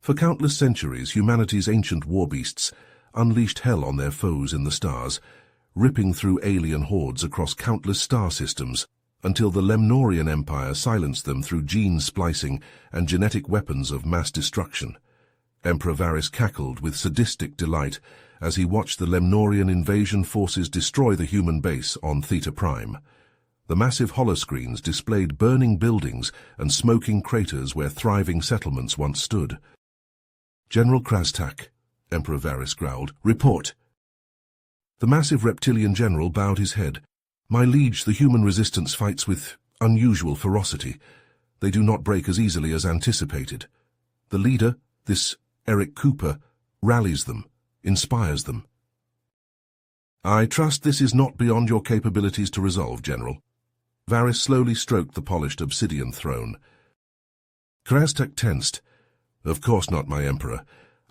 For countless centuries, humanity's ancient warbeasts unleashed hell on their foes in the stars, ripping through alien hordes across countless star systems, until the Lemnorian Empire silenced them through gene splicing and genetic weapons of mass destruction. Emperor Varys cackled with sadistic delight as he watched the Lemnorian invasion forces destroy the human base on Theta Prime. The massive holoscreens displayed burning buildings and smoking craters where thriving settlements once stood. "General Krastak," Emperor Varys growled, "report." The massive reptilian general bowed his head. "My liege, the human resistance fights with unusual ferocity. They do not break as easily as anticipated. The leader, this Eric Cooper, rallies them, inspires them." "I trust this is not beyond your capabilities to resolve, General." Varys slowly stroked the polished obsidian throne. Krastak tensed. "Of course not, my Emperor.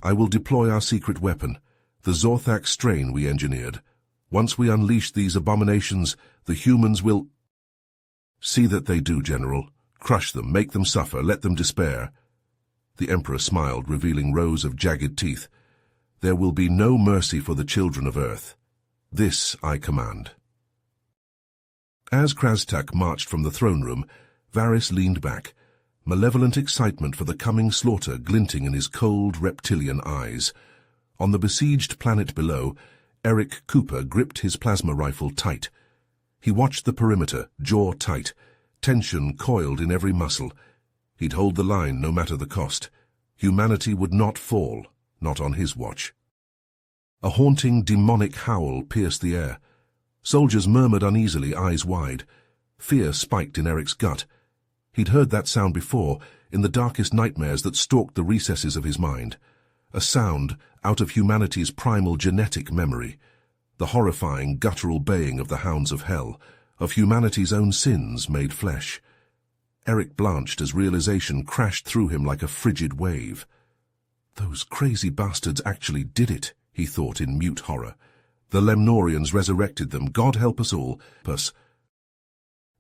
I will deploy our secret weapon, the Zorthak strain we engineered. Once we unleash these abominations, the humans will—" "See that they do, General. Crush them, make them suffer, let them despair." The Emperor smiled, revealing rows of jagged teeth. "There will be no mercy for the children of Earth. This I command." As Krastak marched from the throne room, Varys leaned back, malevolent excitement for the coming slaughter glinting in his cold reptilian eyes. On the besieged planet below, Eric Cooper gripped his plasma rifle tight. He watched the perimeter, jaw tight, tension coiled in every muscle. He'd hold the line no matter the cost. Humanity would not fall, not on his watch. A haunting, demonic howl pierced the air. Soldiers murmured uneasily, eyes wide. Fear spiked in Eric's gut. He'd heard that sound before, in the darkest nightmares that stalked the recesses of his mind. A sound out of humanity's primal genetic memory. The horrifying, guttural baying of the hounds of hell, of humanity's own sins made flesh. Eric blanched as realization crashed through him like a frigid wave. "Those crazy bastards actually did it," he thought in mute horror. "The Lemnorians resurrected them. God help us all."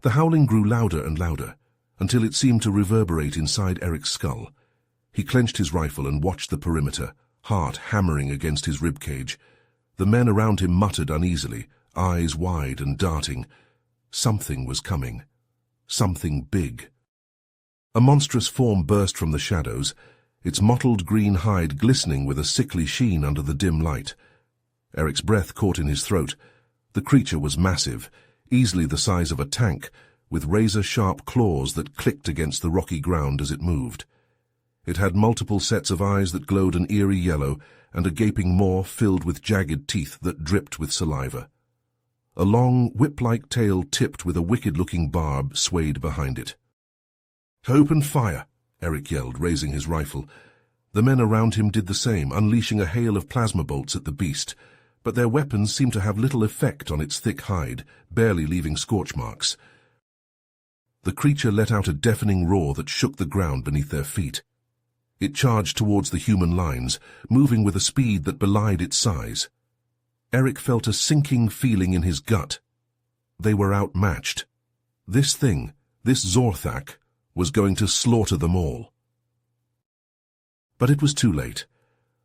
The howling grew louder and louder, until it seemed to reverberate inside Eric's skull. He clenched his rifle and watched the perimeter, heart hammering against his ribcage. The men around him muttered uneasily, eyes wide and darting. Something was coming. Something big. A monstrous form burst from the shadows, its mottled green hide glistening with a sickly sheen under the dim light. Eric's breath caught in his throat. The creature was massive, easily the size of a tank, with razor-sharp claws that clicked against the rocky ground as it moved. It had multiple sets of eyes that glowed an eerie yellow, and a gaping maw filled with jagged teeth that dripped with saliva. A long, whip-like tail tipped with a wicked-looking barb swayed behind it. "Open fire!" Eric yelled, raising his rifle. The men around him did the same, unleashing a hail of plasma bolts at the beast, but their weapons seemed to have little effect on its thick hide, barely leaving scorch marks. The creature let out a deafening roar that shook the ground beneath their feet. It charged towards the human lines, moving with a speed that belied its size. Eric felt a sinking feeling in his gut. They were outmatched. This thing, this Zorthak, was going to slaughter them all. But it was too late.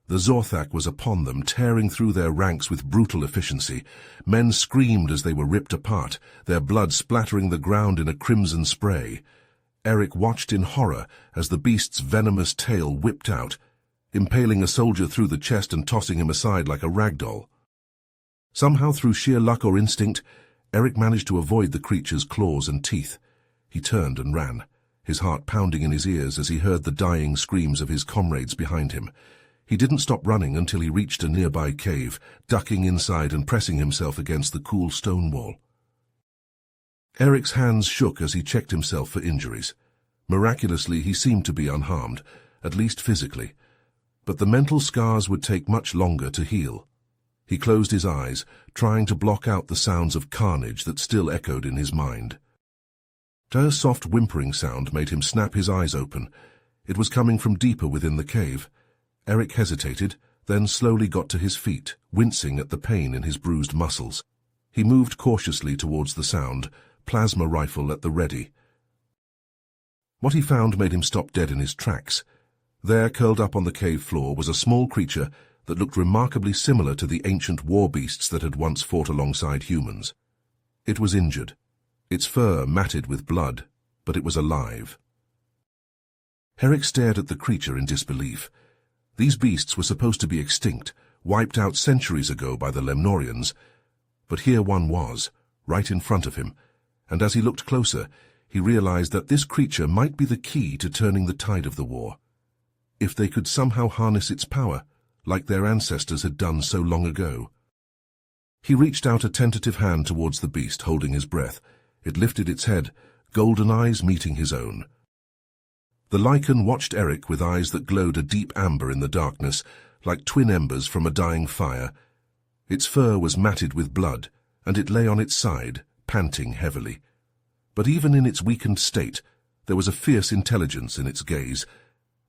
The Zorthak was upon them, tearing through their ranks with brutal efficiency. Men screamed as they were ripped apart, their blood splattering the ground in a crimson spray. Eric watched in horror as the beast's venomous tail whipped out, impaling a soldier through the chest and tossing him aside like a rag doll. Somehow, through sheer luck or instinct, Eric managed to avoid the creature's claws and teeth. He turned and ran, his heart pounding in his ears as he heard the dying screams of his comrades behind him. He didn't stop running until he reached a nearby cave, ducking inside and pressing himself against the cool stone wall. Eric's hands shook as he checked himself for injuries. Miraculously, he seemed to be unharmed, at least physically. But the mental scars would take much longer to heal. He closed his eyes, trying to block out the sounds of carnage that still echoed in his mind. A soft whimpering sound made him snap his eyes open. It was coming from deeper within the cave. Eric hesitated, then slowly got to his feet, wincing at the pain in his bruised muscles. He moved cautiously towards the sound, plasma rifle at the ready. What he found made him stop dead in his tracks. There, curled up on the cave floor, was a small creature that looked remarkably similar to the ancient warbeasts that had once fought alongside humans. It was injured, its fur matted with blood, but it was alive. Eric stared at the creature in disbelief. These beasts were supposed to be extinct, wiped out centuries ago by the Lemnorians, but here one was, right in front of him, and as he looked closer, he realized that this creature might be the key to turning the tide of the war. If they could somehow harness its power, like their ancestors had done so long ago. He reached out a tentative hand towards the beast, holding his breath. It lifted its head, golden eyes meeting his own. The lichen watched Eric with eyes that glowed a deep amber in the darkness, like twin embers from a dying fire. Its fur was matted with blood, and it lay on its side, panting heavily. But even in its weakened state, there was a fierce intelligence in its gaze,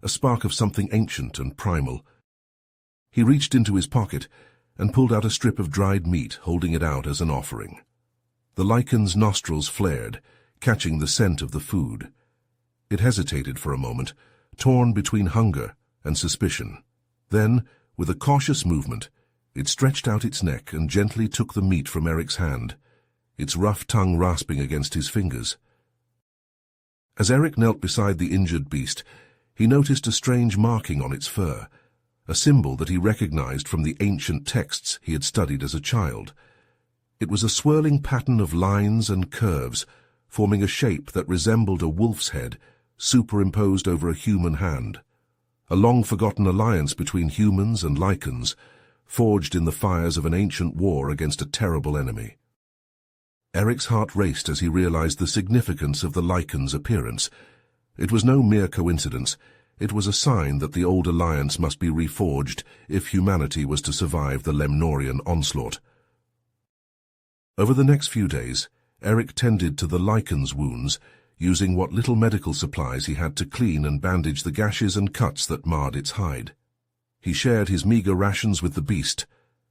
a spark of something ancient and primal. He reached into his pocket and pulled out a strip of dried meat, holding it out as an offering. The lichen's nostrils flared, catching the scent of the food. It hesitated for a moment, torn between hunger and suspicion. Then, with a cautious movement, it stretched out its neck and gently took the meat from Eric's hand, its rough tongue rasping against his fingers. As Eric knelt beside the injured beast, he noticed a strange marking on its fur, a symbol that he recognized from the ancient texts he had studied as a child. It was a swirling pattern of lines and curves, forming a shape that resembled a wolf's head superimposed over a human hand, a long-forgotten alliance between humans and lichens, forged in the fires of an ancient war against a terrible enemy. Eric's heart raced as he realized the significance of the lichen's appearance. It was no mere coincidence. It was a sign that the old alliance must be reforged if humanity was to survive the Lemnorian onslaught. Over the next few days, Eric tended to the lichen's wounds, using what little medical supplies he had to clean and bandage the gashes and cuts that marred its hide. He shared his meager rations with the beast,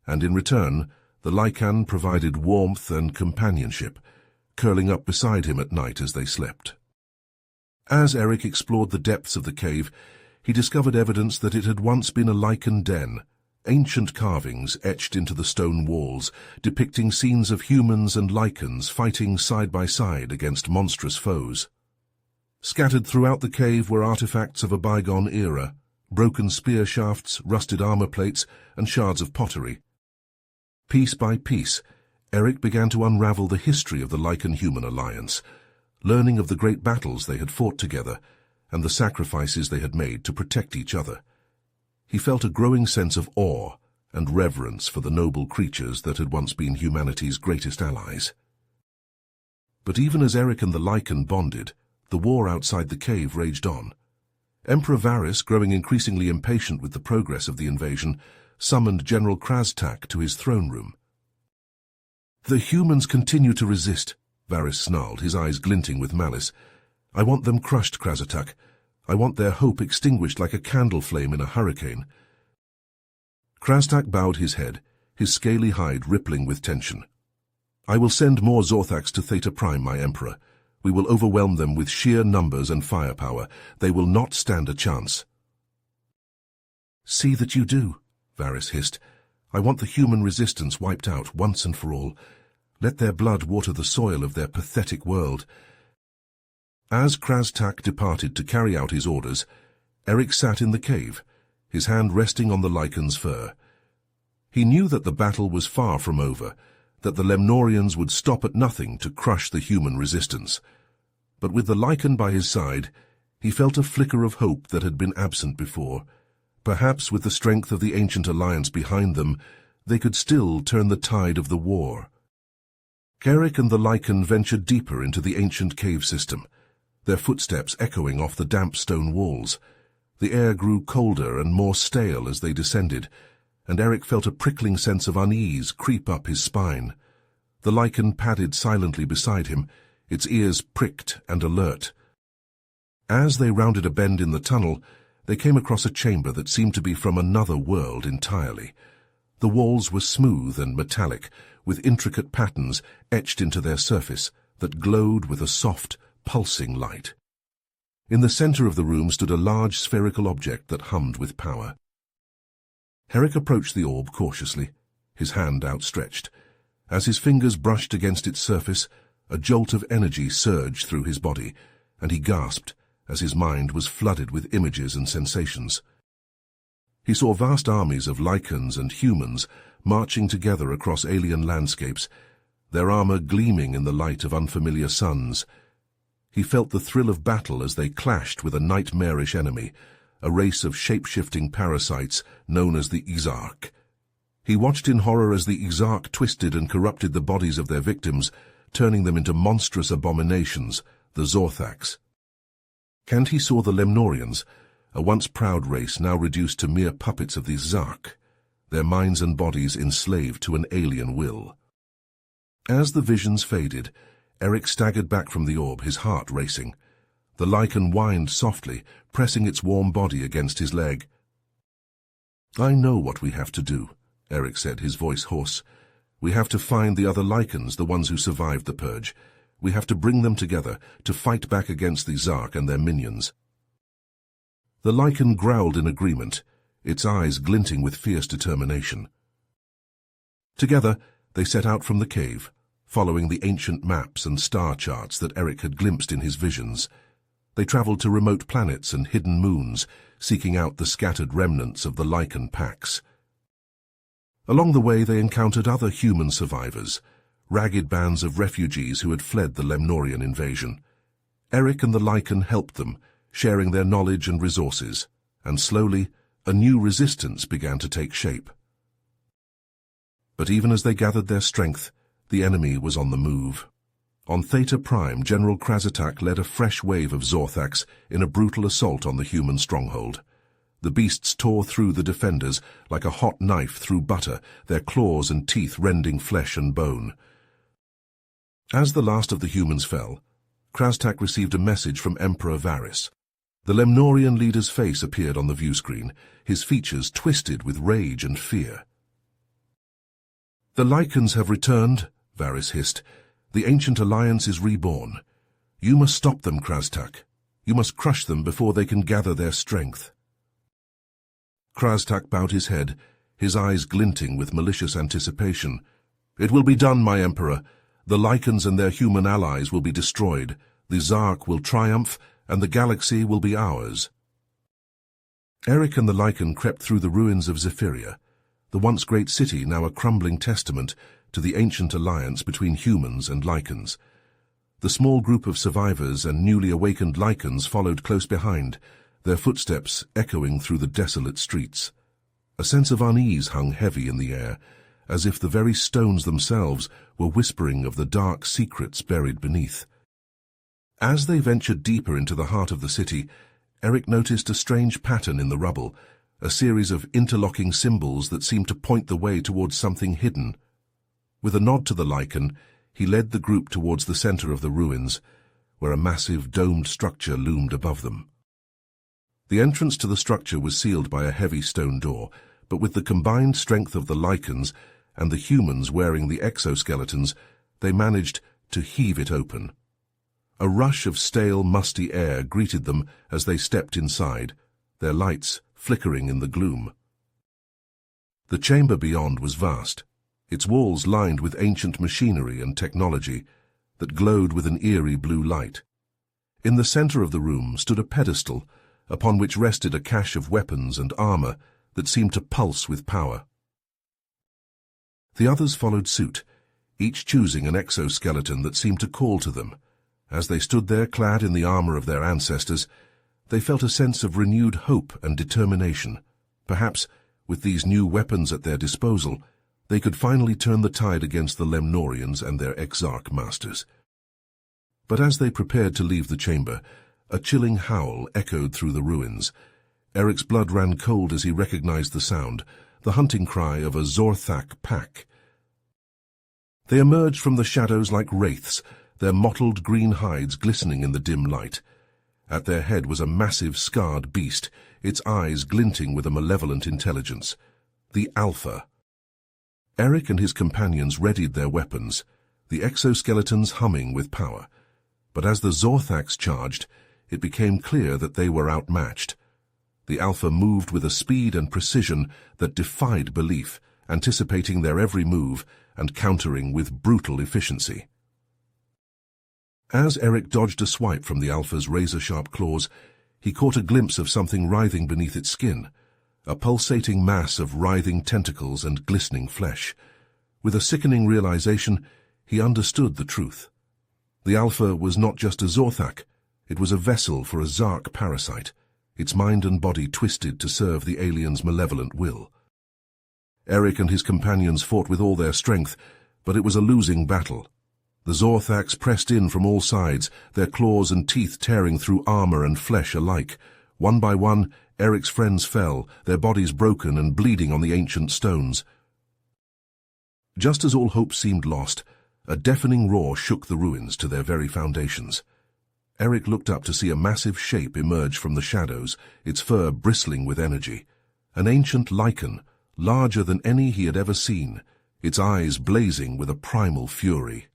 and in return, the lichen provided warmth and companionship, curling up beside him at night as they slept. As Eric explored the depths of the cave, he discovered evidence that it had once been a lichen den, ancient carvings etched into the stone walls, depicting scenes of humans and lichens fighting side by side against monstrous foes. Scattered throughout the cave were artifacts of a bygone era, broken spear shafts, rusted armor plates, and shards of pottery. Piece by piece, Eric began to unravel the history of the lichen-human alliance, learning of the great battles they had fought together and the sacrifices they had made to protect each other. He felt a growing sense of awe and reverence for the noble creatures that had once been humanity's greatest allies. But even as Eric and the lichen bonded, the war outside the cave raged on. Emperor Varys, growing increasingly impatient with the progress of the invasion, summoned General Krastak to his throne room. "The humans continue to resist," Varys snarled, his eyes glinting with malice. "I want them crushed, Krastak. I want their hope extinguished like a candle flame in a hurricane." Krastak bowed his head, his scaly hide rippling with tension. "I will send more Zorthax to Theta Prime, my Emperor. We will overwhelm them with sheer numbers and firepower. They will not stand a chance." "See that you do," Varys hissed. "I want the human resistance wiped out once and for all. Let their blood water the soil of their pathetic world." As Krastak departed to carry out his orders, Eric sat in the cave, his hand resting on the lichen's fur. He knew that the battle was far from over, that the Lemnorians would stop at nothing to crush the human resistance. But with the lichen by his side, he felt a flicker of hope that had been absent before. Perhaps with the strength of the ancient alliance behind them, they could still turn the tide of the war. Eric and the lichen ventured deeper into the ancient cave system, their footsteps echoing off the damp stone walls. The air grew colder and more stale as they descended, and Eric felt a prickling sense of unease creep up his spine. The lichen padded silently beside him, its ears pricked and alert. As they rounded a bend in the tunnel, they came across a chamber that seemed to be from another world entirely. The walls were smooth and metallic, with intricate patterns etched into their surface that glowed with a soft, pulsing light. In the center of the room stood a large spherical object that hummed with power. Eric approached the orb cautiously, his hand outstretched. As his fingers brushed against its surface, a jolt of energy surged through his body, and he gasped as his mind was flooded with images and sensations. He saw vast armies of lichens and humans marching together across alien landscapes, their armor gleaming in the light of unfamiliar suns. He felt the thrill of battle as they clashed with a nightmarish enemy, a race of shape-shifting parasites known as the Exarch. He watched in horror as the Exarch twisted and corrupted the bodies of their victims, turning them into monstrous abominations, the Zorthax. And he saw the Lemnorians, a once proud race now reduced to mere puppets of the Exarch, their minds and bodies enslaved to an alien will. As the visions faded, Eric staggered back from the orb, his heart racing. The lichen whined softly, pressing its warm body against his leg. "I know what we have to do," Eric said, his voice hoarse. "We have to find the other lichens, the ones who survived the purge. We have to bring them together to fight back against the Zark and their minions." The lichen growled in agreement, its eyes glinting with fierce determination. Together, they set out from the cave, following the ancient maps and star charts that Eric had glimpsed in his visions. They traveled to remote planets and hidden moons, seeking out the scattered remnants of the lichen packs. Along the way, they encountered other human survivors, ragged bands of refugees who had fled the Lemnorian invasion. Eric and the lichen helped them, sharing their knowledge and resources, and slowly, a new resistance began to take shape. But even as they gathered their strength, the enemy was on the move. On Theta Prime, General Krazatak led a fresh wave of Zorthax in a brutal assault on the human stronghold. The beasts tore through the defenders like a hot knife through butter, their claws and teeth rending flesh and bone. As the last of the humans fell, Krazatak received a message from Emperor Varys. The Lemnorian leader's face appeared on the viewscreen, his features twisted with rage and fear. "The lichens have returned," Varys hissed. "The ancient alliance is reborn. You must stop them, Krazatak. You must crush them before they can gather their strength." Krazatak bowed his head, his eyes glinting with malicious anticipation. "It will be done, my emperor. The lichens and their human allies will be destroyed. The Zark will triumph, and the galaxy will be ours." Eric and the lichen crept through the ruins of Zephyria, the once great city now a crumbling testament to the ancient alliance between humans and lichens. The small group of survivors and newly awakened lichens followed close behind, their footsteps echoing through the desolate streets. A sense of unease hung heavy in the air, as if the very stones themselves were whispering of the dark secrets buried beneath. As they ventured deeper into the heart of the city, Eric noticed a strange pattern in the rubble, a series of interlocking symbols that seemed to point the way towards something hidden. With a nod to the lichen, he led the group towards the center of the ruins, where a massive domed structure loomed above them. The entrance to the structure was sealed by a heavy stone door, but with the combined strength of the lichens and the humans wearing the exoskeletons, they managed to heave it open. A rush of stale, musty air greeted them as they stepped inside, their lights flickering in the gloom. The chamber beyond was vast, its walls lined with ancient machinery and technology that glowed with an eerie blue light. In the center of the room stood a pedestal upon which rested a cache of weapons and armor that seemed to pulse with power. The others followed suit, each choosing an exoskeleton that seemed to call to them. As they stood there clad in the armor of their ancestors, they felt a sense of renewed hope and determination. Perhaps, with these new weapons at their disposal, they could finally turn the tide against the Lemnorians and their Exarch masters. But as they prepared to leave the chamber, a chilling howl echoed through the ruins. Eric's blood ran cold as he recognized the sound, the hunting cry of a Zorthak pack. They emerged from the shadows like wraiths, their mottled green hides glistening in the dim light. At their head was a massive, scarred beast, its eyes glinting with a malevolent intelligence. The Alpha. Eric and his companions readied their weapons, the exoskeletons humming with power. But as the Zorthax charged, it became clear that they were outmatched. The Alpha moved with a speed and precision that defied belief, anticipating their every move and countering with brutal efficiency. As Eric dodged a swipe from the Alpha's razor-sharp claws, he caught a glimpse of something writhing beneath its skin, a pulsating mass of writhing tentacles and glistening flesh. With a sickening realization, he understood the truth. The Alpha was not just a Zorthak, it was a vessel for a Zark parasite, its mind and body twisted to serve the alien's malevolent will. Eric and his companions fought with all their strength, but it was a losing battle. The Zorthaks pressed in from all sides, their claws and teeth tearing through armor and flesh alike. One by one, Eric's friends fell, their bodies broken and bleeding on the ancient stones. Just as all hope seemed lost, a deafening roar shook the ruins to their very foundations. Eric looked up to see a massive shape emerge from the shadows, its fur bristling with energy. An ancient lichen, larger than any he had ever seen, its eyes blazing with a primal fury.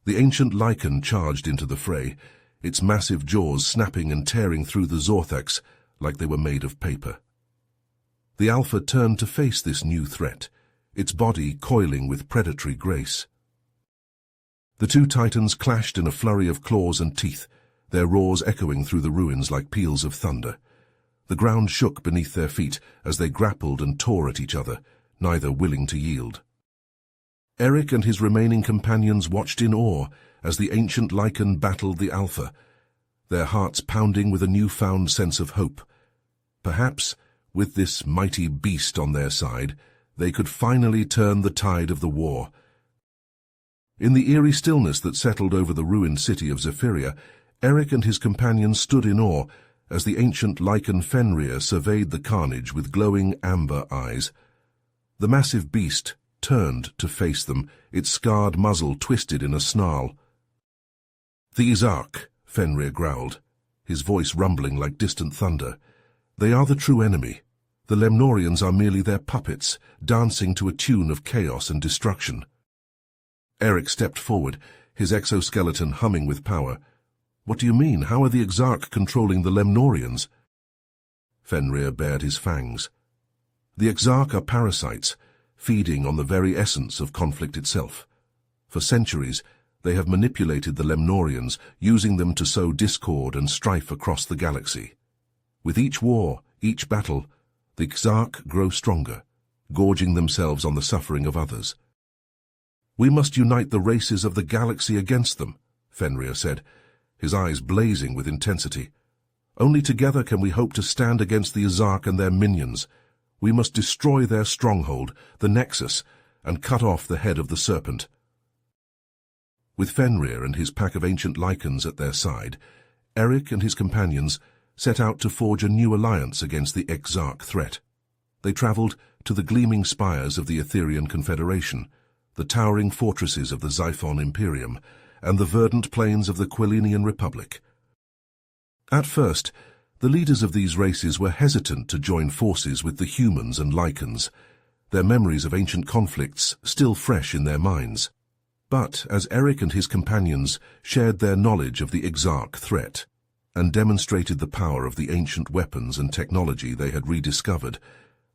The ancient lichen charged into the fray, its massive jaws snapping and tearing through the Zorthaks like they were made of paper. The Alpha turned to face this new threat, its body coiling with predatory grace. The two titans clashed in a flurry of claws and teeth, their roars echoing through the ruins like peals of thunder. The ground shook beneath their feet as they grappled and tore at each other, neither willing to yield. Eric and his remaining companions watched in awe as the ancient lichen battled the Alpha, their hearts pounding with a newfound sense of hope. Perhaps, with this mighty beast on their side, they could finally turn the tide of the war. In the eerie stillness that settled over the ruined city of Zephyria, Eric and his companions stood in awe as the ancient lichen Fenrir surveyed the carnage with glowing amber eyes. The massive beast turned to face them, its scarred muzzle twisted in a snarl. "The Zark," Fenrir growled, his voice rumbling like distant thunder. "They are the true enemy. The Lemnorians are merely their puppets, dancing to a tune of chaos and destruction." Eric stepped forward, his exoskeleton humming with power. "What do you mean? How are the Exarch controlling the Lemnorians?" Fenrir bared his fangs. "The Exarch are parasites, feeding on the very essence of conflict itself. For centuries, they have manipulated the Lemnorians, using them to sow discord and strife across the galaxy. With each war, each battle, the Exarch grow stronger, gorging themselves on the suffering of others. We must unite the races of the galaxy against them," Fenrir said, his eyes blazing with intensity. "Only together can we hope to stand against the Exarch and their minions. We must destroy their stronghold, the Nexus, and cut off the head of the serpent." With Fenrir and his pack of ancient lichens at their side, Eric and his companions set out to forge a new alliance against the Exarch threat. They traveled to the gleaming spires of the Etherian Confederation, the towering fortresses of the Xiphon Imperium, and the verdant plains of the Quilinian Republic. At first, the leaders of these races were hesitant to join forces with the humans and lichens, their memories of ancient conflicts still fresh in their minds. But as Eric and his companions shared their knowledge of the Exarch threat and demonstrated the power of the ancient weapons and technology they had rediscovered,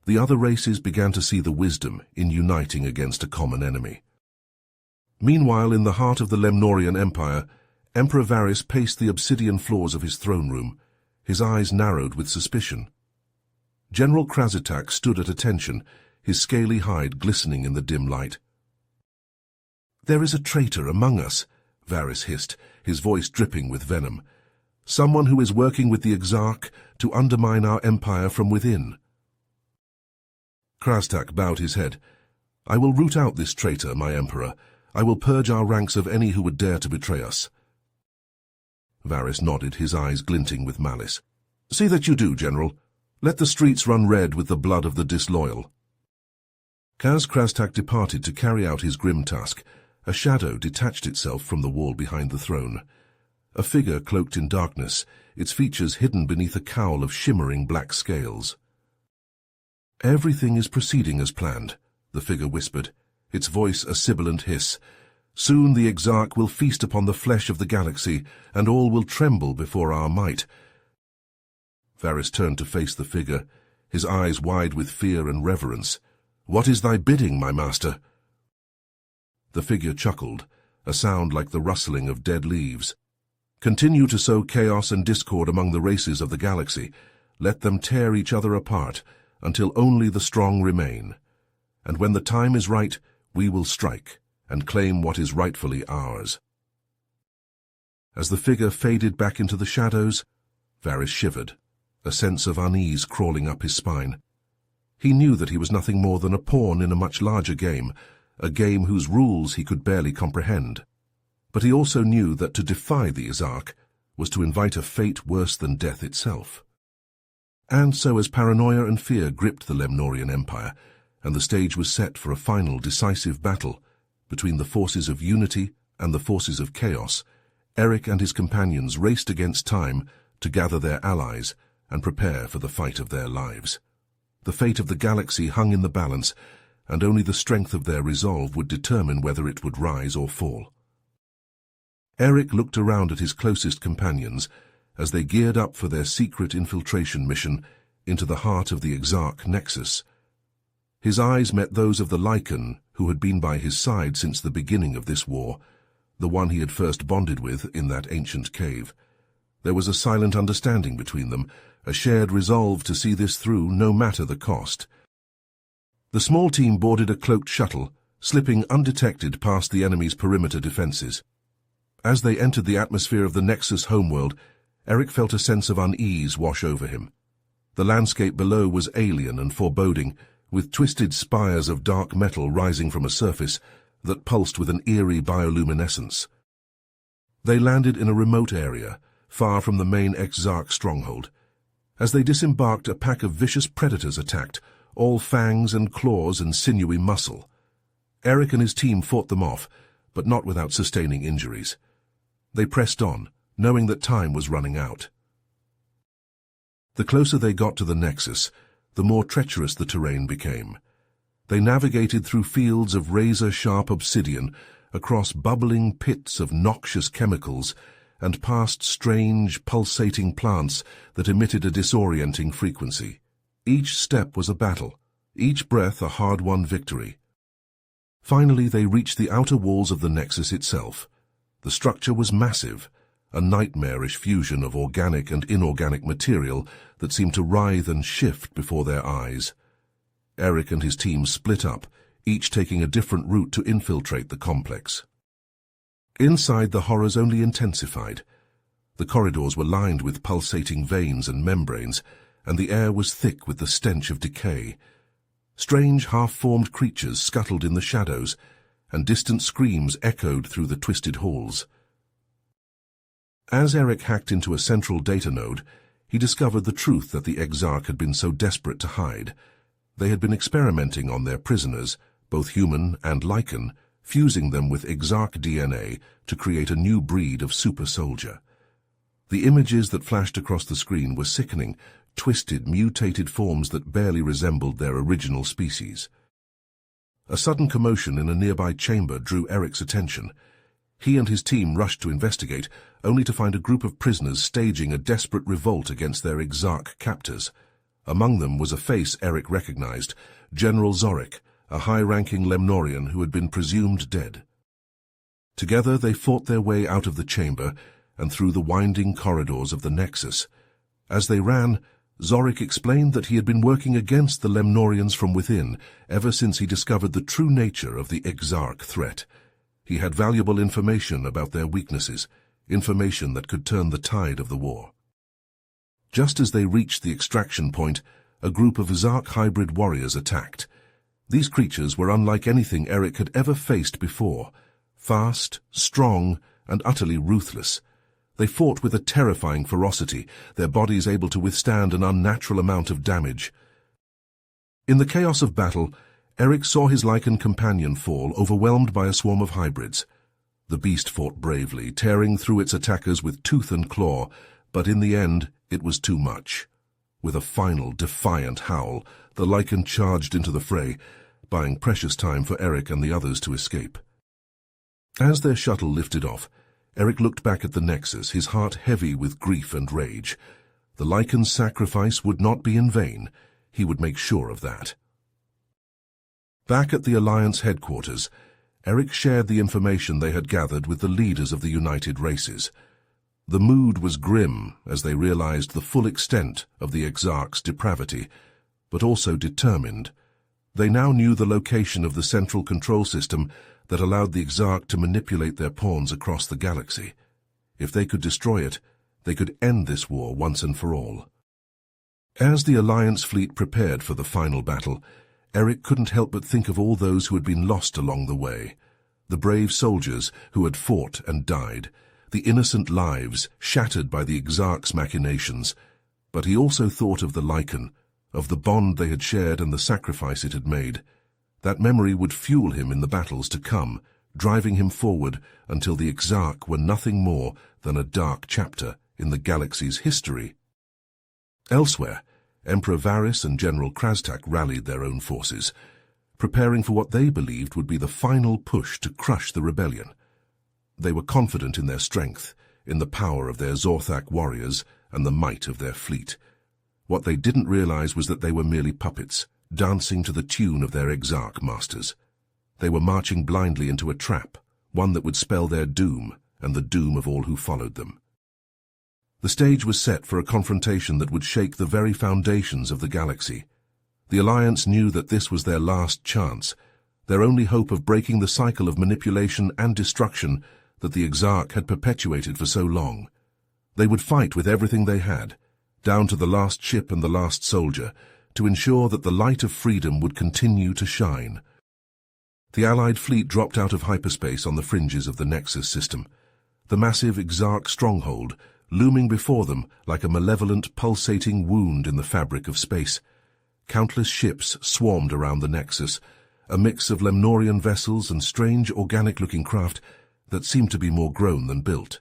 the other races began to see the wisdom in uniting against a common enemy. Meanwhile, in the heart of the Lemnorian Empire, Emperor Varys paced the obsidian floors of his throne room, his eyes narrowed with suspicion. General Krasitak stood at attention, his scaly hide glistening in the dim light. "There is a traitor among us," Varys hissed, his voice dripping with venom. "Someone who is working with the Exarch to undermine our empire from within." Krasitak bowed his head. "I will root out this traitor, my emperor. I will purge our ranks of any who would dare to betray us." Varys nodded, his eyes glinting with malice. "See that you do, General. Let the streets run red with the blood of the disloyal." As Krasitak departed to carry out his grim task, a shadow detached itself from the wall behind the throne. A figure cloaked in darkness, its features hidden beneath a cowl of shimmering black scales. "Everything is proceeding as planned," the figure whispered, its voice a sibilant hiss. Soon the Exarch will feast upon the flesh of the galaxy, and all will tremble before our might." Varys turned to face the figure, his eyes wide with fear and reverence. "What is thy bidding, my master?" The figure chuckled, a sound like the rustling of dead leaves. "Continue to sow chaos and discord among the races of the galaxy. Let them tear each other apart, until only the strong remain. And when the time is right, we will strike, and claim what is rightfully ours." As the figure faded back into the shadows, Varys shivered, a sense of unease crawling up his spine. He knew that he was nothing more than a pawn in a much larger game, a game whose rules he could barely comprehend. But he also knew that to defy the Exarch was to invite a fate worse than death itself. And so as paranoia and fear gripped the Lemnorian Empire, and the stage was set for a final decisive battle between the forces of unity and the forces of chaos, Eric and his companions raced against time to gather their allies and prepare for the fight of their lives. The fate of the galaxy hung in the balance, and only the strength of their resolve would determine whether it would rise or fall. Eric looked around at his closest companions as they geared up for their secret infiltration mission into the heart of the Exarch Nexus. His eyes met those of the Lycan, who had been by his side since the beginning of this war, the one he had first bonded with in that ancient cave. There was a silent understanding between them, a shared resolve to see this through no matter the cost. The small team boarded a cloaked shuttle, slipping undetected past the enemy's perimeter defenses. As they entered the atmosphere of the Nexus homeworld, Eric felt a sense of unease wash over him. The landscape below was alien and foreboding, with twisted spires of dark metal rising from a surface that pulsed with an eerie bioluminescence. They landed in a remote area, far from the main Exarch stronghold. As they disembarked, a pack of vicious predators attacked, all fangs and claws and sinewy muscle. Eric and his team fought them off, but not without sustaining injuries. They pressed on, knowing that time was running out. The closer they got to the Nexus, the more treacherous the terrain became. They navigated through fields of razor-sharp obsidian, across bubbling pits of noxious chemicals, and past strange, pulsating plants that emitted a disorienting frequency. Each step was a battle, each breath a hard-won victory. Finally, they reached the outer walls of the Nexus itself. The structure was massive, a nightmarish fusion of organic and inorganic material that seemed to writhe and shift before their eyes. Eric and his team split up, each taking a different route to infiltrate the complex. Inside, the horrors only intensified. The corridors were lined with pulsating veins and membranes, and the air was thick with the stench of decay. Strange, half-formed creatures scuttled in the shadows, and distant screams echoed through the twisted halls. As Eric hacked into a central data node, he discovered the truth that the Exarch had been so desperate to hide. They had been experimenting on their prisoners, both human and Lycan, fusing them with Exarch DNA to create a new breed of super-soldier. The images that flashed across the screen were sickening, twisted, mutated forms that barely resembled their original species. A sudden commotion in a nearby chamber drew Eric's attention. He and his team rushed to investigate, only to find a group of prisoners staging a desperate revolt against their Exarch captors. Among them was a face Eric recognized, General Zorik, a high-ranking Lemnorian who had been presumed dead. Together they fought their way out of the chamber and through the winding corridors of the Nexus. As they ran, Zorik explained that he had been working against the Lemnorians from within ever since he discovered the true nature of the Exarch threat. He had valuable information about their weaknesses, information that could turn the tide of the war. Just as they reached the extraction point, a group of Exarch hybrid warriors attacked. These creatures were unlike anything Eric had ever faced before. Fast, strong, and utterly ruthless. They fought with a terrifying ferocity, their bodies able to withstand an unnatural amount of damage. In the chaos of battle, Eric saw his Lycan companion fall, overwhelmed by a swarm of hybrids. The beast fought bravely, tearing through its attackers with tooth and claw, but in the end, it was too much. With a final, defiant howl, the Lycan charged into the fray, buying precious time for Eric and the others to escape. As their shuttle lifted off, Eric looked back at the Nexus, his heart heavy with grief and rage. The Lycan's sacrifice would not be in vain. He would make sure of that. Back at the Alliance headquarters, Eric shared the information they had gathered with the leaders of the United Races. The mood was grim as they realized the full extent of the Exarch's depravity, but also determined. They now knew the location of the central control system that allowed the Exarch to manipulate their pawns across the galaxy. If they could destroy it, they could end this war once and for all. As the Alliance fleet prepared for the final battle, Eric couldn't help but think of all those who had been lost along the way. The brave soldiers who had fought and died, the innocent lives shattered by the Exarch's machinations. But he also thought of the Lycan, of the bond they had shared and the sacrifice it had made. That memory would fuel him in the battles to come, driving him forward until the Exarch were nothing more than a dark chapter in the galaxy's history. Elsewhere, Emperor Varys and General Krastak rallied their own forces, preparing for what they believed would be the final push to crush the rebellion. They were confident in their strength, in the power of their Zorthak warriors, and the might of their fleet. What they didn't realize was that they were merely puppets, dancing to the tune of their Exarch masters. They were marching blindly into a trap, one that would spell their doom and the doom of all who followed them. The stage was set for a confrontation that would shake the very foundations of the galaxy. The Alliance knew that this was their last chance, their only hope of breaking the cycle of manipulation and destruction that the Exarch had perpetuated for so long. They would fight with everything they had, down to the last ship and the last soldier, to ensure that the light of freedom would continue to shine. The Allied fleet dropped out of hyperspace on the fringes of the Nexus system, the massive Exarch stronghold looming before them like a malevolent, pulsating wound in the fabric of space. Countless ships swarmed around the Nexus, a mix of Lemnorian vessels and strange, organic-looking craft that seemed to be more grown than built.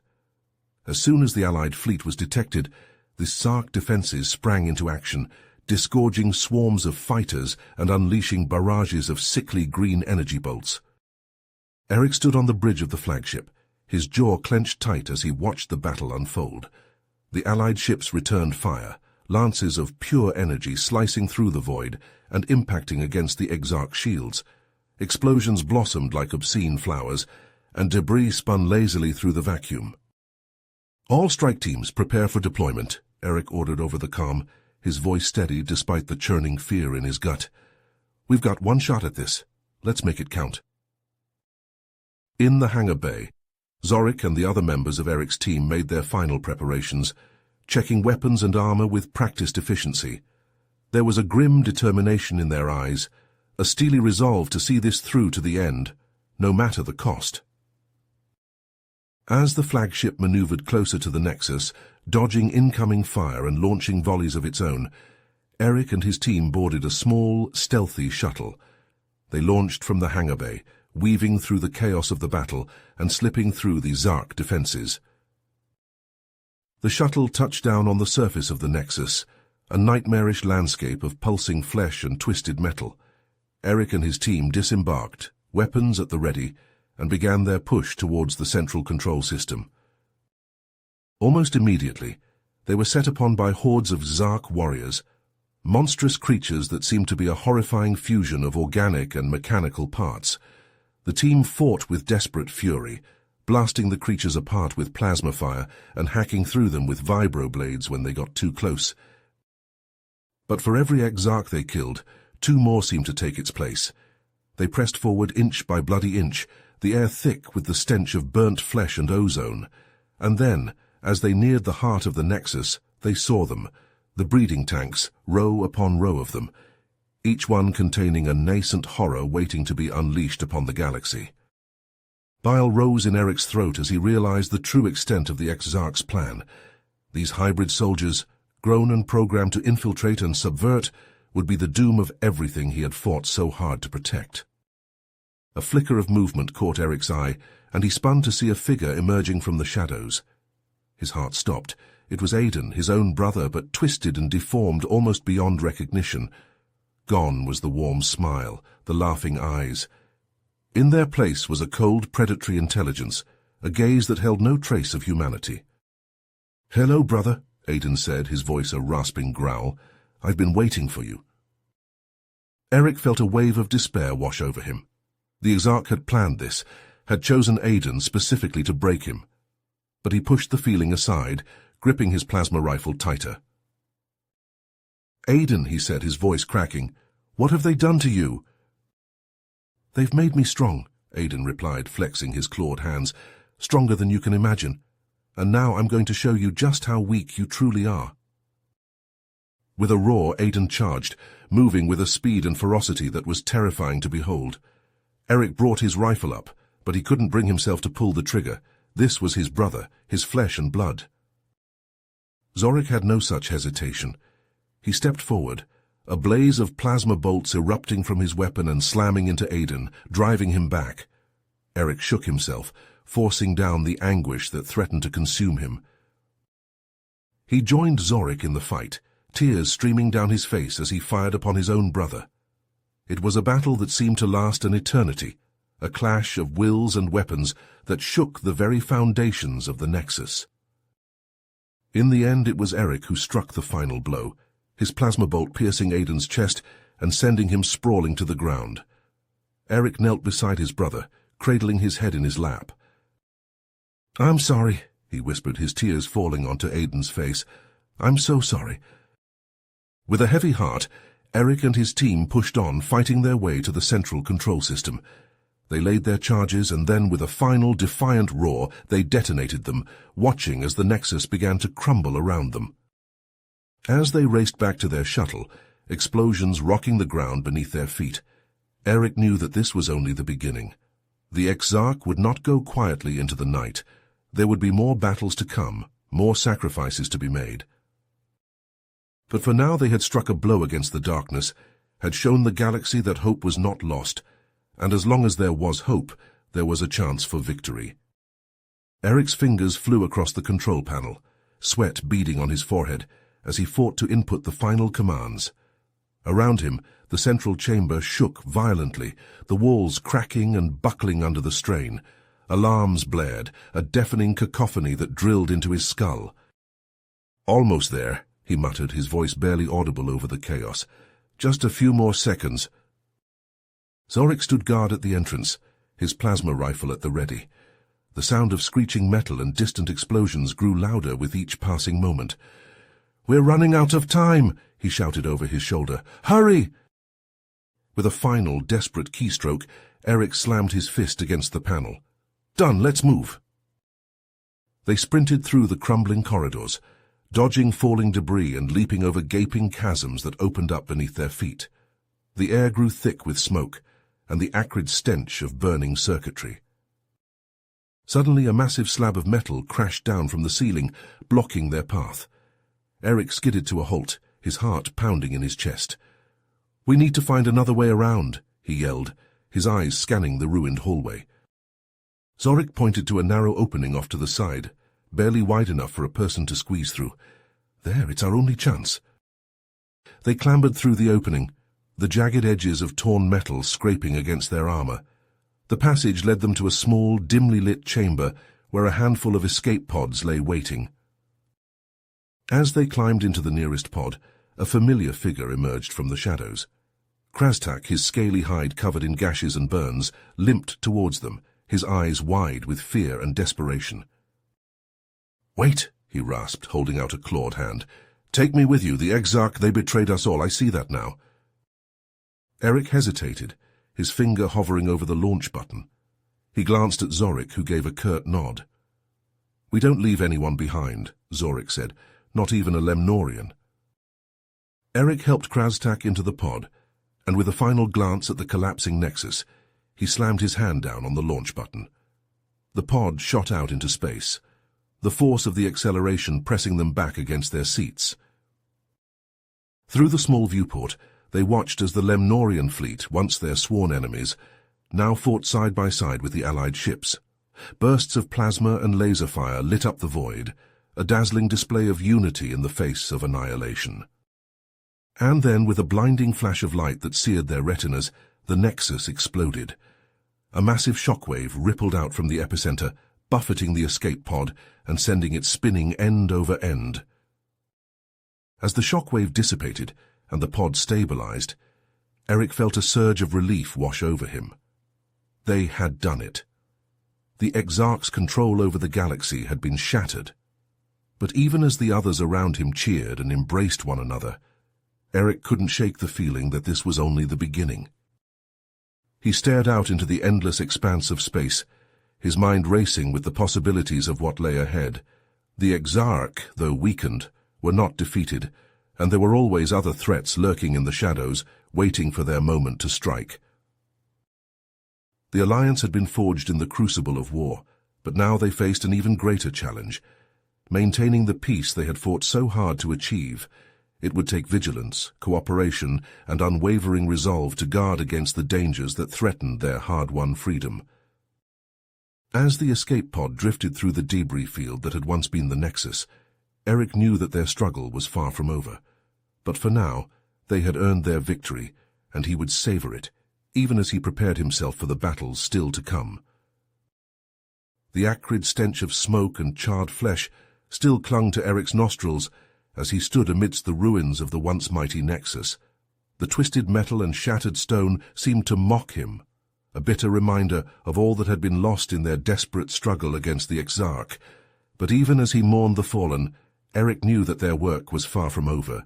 As soon as the Allied fleet was detected, the Sark defenses sprang into action, disgorging swarms of fighters and unleashing barrages of sickly green energy bolts. Eric stood on the bridge of the flagship, his jaw clenched tight as he watched the battle unfold. The Allied ships returned fire, lances of pure energy slicing through the void and impacting against the Exarch shields. Explosions blossomed like obscene flowers, and debris spun lazily through the vacuum. "All strike teams prepare for deployment," Eric ordered over the comm, his voice steady despite the churning fear in his gut. "We've got one shot at this. Let's make it count." In the hangar bay, Zorik and the other members of Eric's team made their final preparations, checking weapons and armor with practiced efficiency. There was a grim determination in their eyes, a steely resolve to see this through to the end, no matter the cost. As the flagship maneuvered closer to the Nexus, dodging incoming fire and launching volleys of its own, Eric and his team boarded a small, stealthy shuttle. They launched from the hangar bay, weaving through the chaos of the battle and slipping through the Zark defenses. The shuttle touched down on the surface of the Nexus, a nightmarish landscape of pulsing flesh and twisted metal. Eric and his team disembarked, weapons at the ready, and began their push towards the central control system. Almost immediately, they were set upon by hordes of Zark warriors, monstrous creatures that seemed to be a horrifying fusion of organic and mechanical parts. The team fought with desperate fury, blasting the creatures apart with plasma fire and hacking through them with vibroblades when they got too close. But for every Exarch they killed, two more seemed to take its place. They pressed forward inch by bloody inch, the air thick with the stench of burnt flesh and ozone. And then, as they neared the heart of the Nexus, they saw them, the breeding tanks, row upon row of them, each one containing a nascent horror waiting to be unleashed upon the galaxy. Bile rose in Eric's throat as he realized the true extent of the Exarch's plan. These hybrid soldiers, grown and programmed to infiltrate and subvert, would be the doom of everything he had fought so hard to protect. A flicker of movement caught Eric's eye, and he spun to see a figure emerging from the shadows. His heart stopped. It was Aidan, his own brother, but twisted and deformed almost beyond recognition. Gone was the warm smile, the laughing eyes. In their place was a cold, predatory intelligence, a gaze that held no trace of humanity. "Hello, brother," Aiden said, his voice a rasping growl. "I've been waiting for you." Eric felt a wave of despair wash over him. The Exarch had planned this, had chosen Aiden specifically to break him. But he pushed the feeling aside, gripping his plasma rifle tighter. "Aiden," he said, his voice cracking, "what have they done to you?" "They've made me strong," Aiden replied, flexing his clawed hands, "stronger than you can imagine. And now I'm going to show you just how weak you truly are." With a roar, Aiden charged, moving with a speed and ferocity that was terrifying to behold. Eric brought his rifle up, but he couldn't bring himself to pull the trigger. This was his brother, his flesh and blood. Zorik had no such hesitation. He stepped forward, a blaze of plasma bolts erupting from his weapon and slamming into Aiden, driving him back. Eric shook himself, forcing down the anguish that threatened to consume him. He joined Zorik in the fight, tears streaming down his face as he fired upon his own brother. It was a battle that seemed to last an eternity, a clash of wills and weapons that shook the very foundations of the Nexus. In the end, it was Eric who struck the final blow, his plasma bolt piercing Aiden's chest and sending him sprawling to the ground. Eric knelt beside his brother, cradling his head in his lap. "I'm sorry," he whispered, his tears falling onto Aiden's face. "I'm so sorry." With a heavy heart, Eric and his team pushed on, fighting their way to the central control system. They laid their charges, and then, with a final defiant roar, they detonated them, watching as the Nexus began to crumble around them. As they raced back to their shuttle, explosions rocking the ground beneath their feet, Eric knew that this was only the beginning. The Exarch would not go quietly into the night. There would be more battles to come, more sacrifices to be made. But for now they had struck a blow against the darkness, had shown the galaxy that hope was not lost, and as long as there was hope, there was a chance for victory. Eric's fingers flew across the control panel, sweat beading on his forehead, as he fought to input the final commands. Around him, the central chamber shook violently, the walls cracking and buckling under the strain. Alarms blared, a deafening cacophony that drilled into his skull. "Almost there," he muttered, his voice barely audible over the chaos. "Just a few more seconds." Zorik stood guard at the entrance, his plasma rifle at the ready. The sound of screeching metal and distant explosions grew louder with each passing moment. "We're running out of time," he shouted over his shoulder. "Hurry!" With a final, desperate keystroke, Eric slammed his fist against the panel. "Done, let's move." They sprinted through the crumbling corridors, dodging falling debris and leaping over gaping chasms that opened up beneath their feet. The air grew thick with smoke, and the acrid stench of burning circuitry. Suddenly a massive slab of metal crashed down from the ceiling, blocking their path. Eric skidded to a halt, his heart pounding in his chest. "We need to find another way around," he yelled, his eyes scanning the ruined hallway. Zorik pointed to a narrow opening off to the side, barely wide enough for a person to squeeze through. "There, it's our only chance." They clambered through the opening, the jagged edges of torn metal scraping against their armor. The passage led them to a small, dimly lit chamber where a handful of escape pods lay waiting. As they climbed into the nearest pod, a familiar figure emerged from the shadows. Krastak, his scaly hide covered in gashes and burns, limped towards them, his eyes wide with fear and desperation. "Wait," he rasped, holding out a clawed hand. "Take me with you. The Exarch, they betrayed us all. I see that now." Eric hesitated, his finger hovering over the launch button. He glanced at Zorik, who gave a curt nod. "We don't leave anyone behind," Zorik said, "not even a Lemnorian." Eric helped Krastak into the pod, and with a final glance at the collapsing Nexus, he slammed his hand down on the launch button. The pod shot out into space, the force of the acceleration pressing them back against their seats. Through the small viewport, they watched as the Lemnorian fleet, once their sworn enemies, now fought side by side with the Allied ships. Bursts of plasma and laser fire lit up the void, a dazzling display of unity in the face of annihilation. And then, with a blinding flash of light that seared their retinas, the Nexus exploded. A massive shockwave rippled out from the epicenter, buffeting the escape pod and sending it spinning end over end. As the shockwave dissipated and the pod stabilized, Eric felt a surge of relief wash over him. They had done it. The Exarch's control over the galaxy had been shattered. But even as the others around him cheered and embraced one another, Eric couldn't shake the feeling that this was only the beginning. He stared out into the endless expanse of space, his mind racing with the possibilities of what lay ahead. The Exarch, though weakened, were not defeated, and there were always other threats lurking in the shadows, waiting for their moment to strike. The alliance had been forged in the crucible of war, but now they faced an even greater challenge. Maintaining the peace they had fought so hard to achieve, it would take vigilance, cooperation, and unwavering resolve to guard against the dangers that threatened their hard-won freedom. As the escape pod drifted through the debris field that had once been the Nexus, Eric knew that their struggle was far from over. But for now, they had earned their victory, and he would savor it, even as he prepared himself for the battles still to come. The acrid stench of smoke and charred flesh still clung to Eric's nostrils as he stood amidst the ruins of the once mighty Nexus. The twisted metal and shattered stone seemed to mock him, a bitter reminder of all that had been lost in their desperate struggle against the Exarch. But even as he mourned the fallen, Eric knew that their work was far from over.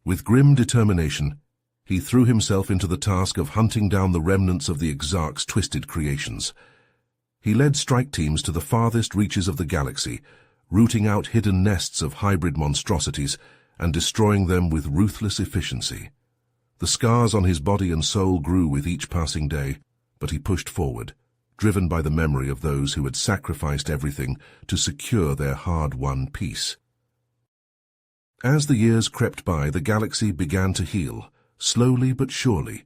With grim determination, he threw himself into the task of hunting down the remnants of the Exarch's twisted creations. He led strike teams to the farthest reaches of the galaxy, rooting out hidden nests of hybrid monstrosities and destroying them with ruthless efficiency. The scars on his body and soul grew with each passing day, but he pushed forward, driven by the memory of those who had sacrificed everything to secure their hard-won peace. As the years crept by, the galaxy began to heal, slowly but surely.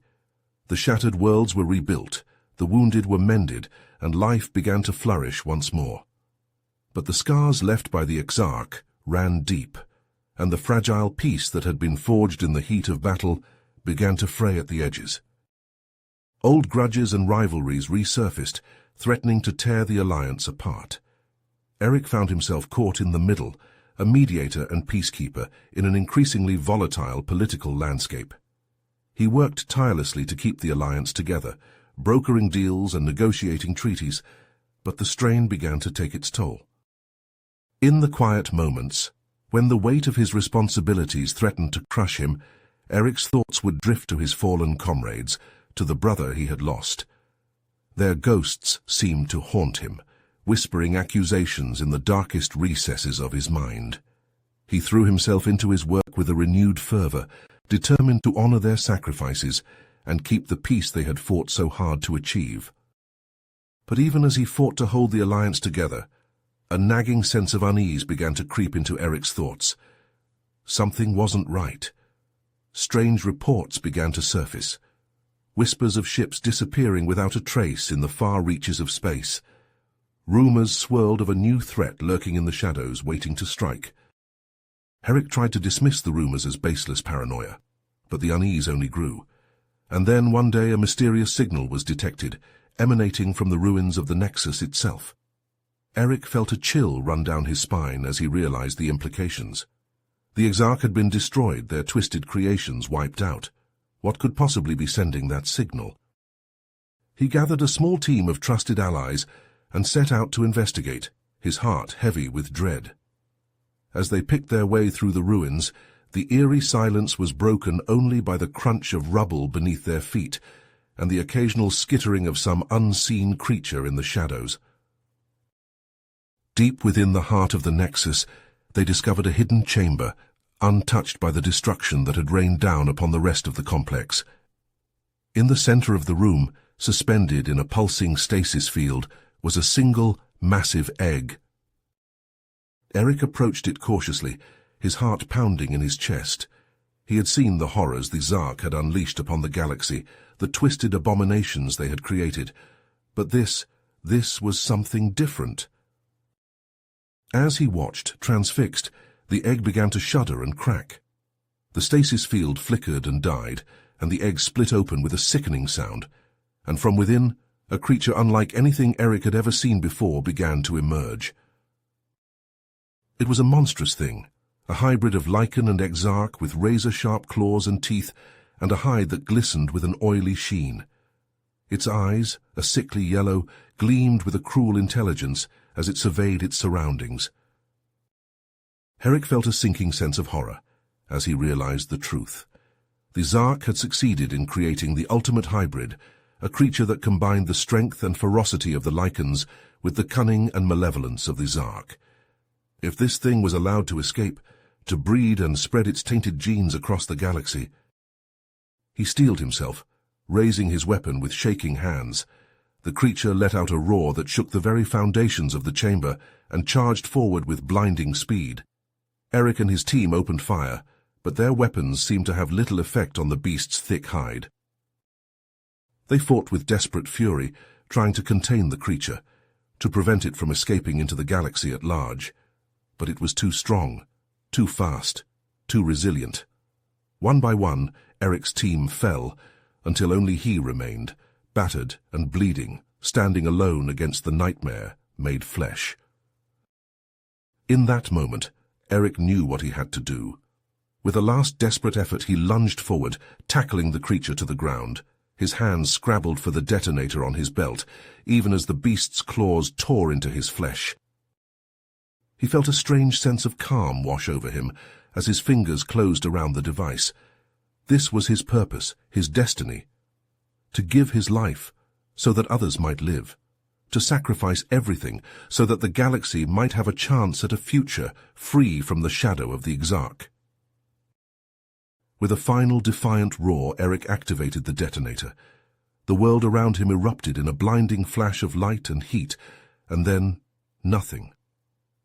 The shattered worlds were rebuilt, the wounded were mended, and life began to flourish once more. But the scars left by the Exarch ran deep, and the fragile peace that had been forged in the heat of battle began to fray at the edges. Old grudges and rivalries resurfaced, threatening to tear the alliance apart. Eric found himself caught in the middle, a mediator and peacekeeper in an increasingly volatile political landscape. He worked tirelessly to keep the alliance together, brokering deals and negotiating treaties, but the strain began to take its toll. In the quiet moments, when the weight of his responsibilities threatened to crush him, Eric's thoughts would drift to his fallen comrades, to the brother he had lost. Their ghosts seemed to haunt him, whispering accusations in the darkest recesses of his mind. He threw himself into his work with a renewed fervor, determined to honor their sacrifices and keep the peace they had fought so hard to achieve. But even as he fought to hold the alliance together, a nagging sense of unease began to creep into Eric's thoughts. Something wasn't right. Strange reports began to surface. Whispers of ships disappearing without a trace in the far reaches of space. Rumors swirled of a new threat lurking in the shadows, waiting to strike. Eric tried to dismiss the rumors as baseless paranoia, but the unease only grew. And then one day a mysterious signal was detected, emanating from the ruins of the Nexus itself. Eric felt a chill run down his spine as he realized the implications. The Exarch had been destroyed, their twisted creations wiped out. What could possibly be sending that signal? He gathered a small team of trusted allies and set out to investigate, his heart heavy with dread. As they picked their way through the ruins, the eerie silence was broken only by the crunch of rubble beneath their feet and the occasional skittering of some unseen creature in the shadows. Deep within the heart of the Nexus, they discovered a hidden chamber, untouched by the destruction that had rained down upon the rest of the complex. In the center of the room, suspended in a pulsing stasis field, was a single, massive egg. Eric approached it cautiously, his heart pounding in his chest. He had seen the horrors the Zark had unleashed upon the galaxy, the twisted abominations they had created. But this was something different. As he watched, transfixed, the egg began to shudder and crack. The stasis field flickered and died, and the egg split open with a sickening sound. and from within, a creature unlike anything Eric had ever seen before began to emerge. It was a monstrous thing, a hybrid of lichen and exarch with razor-sharp claws and teeth, and a hide that glistened with an oily sheen. Its eyes, a sickly yellow, gleamed with a cruel intelligence as it surveyed its surroundings. Eric felt a sinking sense of horror as he realized the truth. The Zark had succeeded in creating the ultimate hybrid, a creature that combined the strength and ferocity of the lichens with the cunning and malevolence of the Zark. If this thing was allowed to escape, to breed and spread its tainted genes across the galaxy. He steeled himself, raising his weapon with shaking hands. The creature let out a roar that shook the very foundations of the chamber and charged forward with blinding speed. Eric and his team opened fire, but their weapons seemed to have little effect on the beast's thick hide. They fought with desperate fury, trying to contain the creature, to prevent it from escaping into the galaxy at large. But it was too strong, too fast, too resilient. One by one, Eric's team fell, until only he remained, battered and bleeding, standing alone against the nightmare made flesh. In that moment, Eric knew what he had to do. With a last desperate effort, he lunged forward, tackling the creature to the ground. His hands scrabbled for the detonator on his belt, even as the beast's claws tore into his flesh. He felt a strange sense of calm wash over him as his fingers closed around the device. This was his purpose, his destiny. To give his life so that others might live. To sacrifice everything so that the galaxy might have a chance at a future free from the shadow of the Exarch. With a final defiant roar, Eric activated the detonator. The world around him erupted in a blinding flash of light and heat, and then nothing.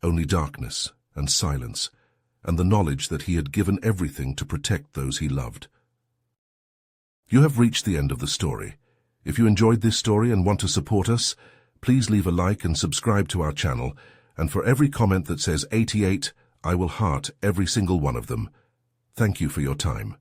Only darkness and silence, and the knowledge that he had given everything to protect those he loved. You have reached the end of the story. If you enjoyed this story and want to support us, please leave a like and subscribe to our channel, and for every comment that says 88, I will heart every single one of them. Thank you for your time.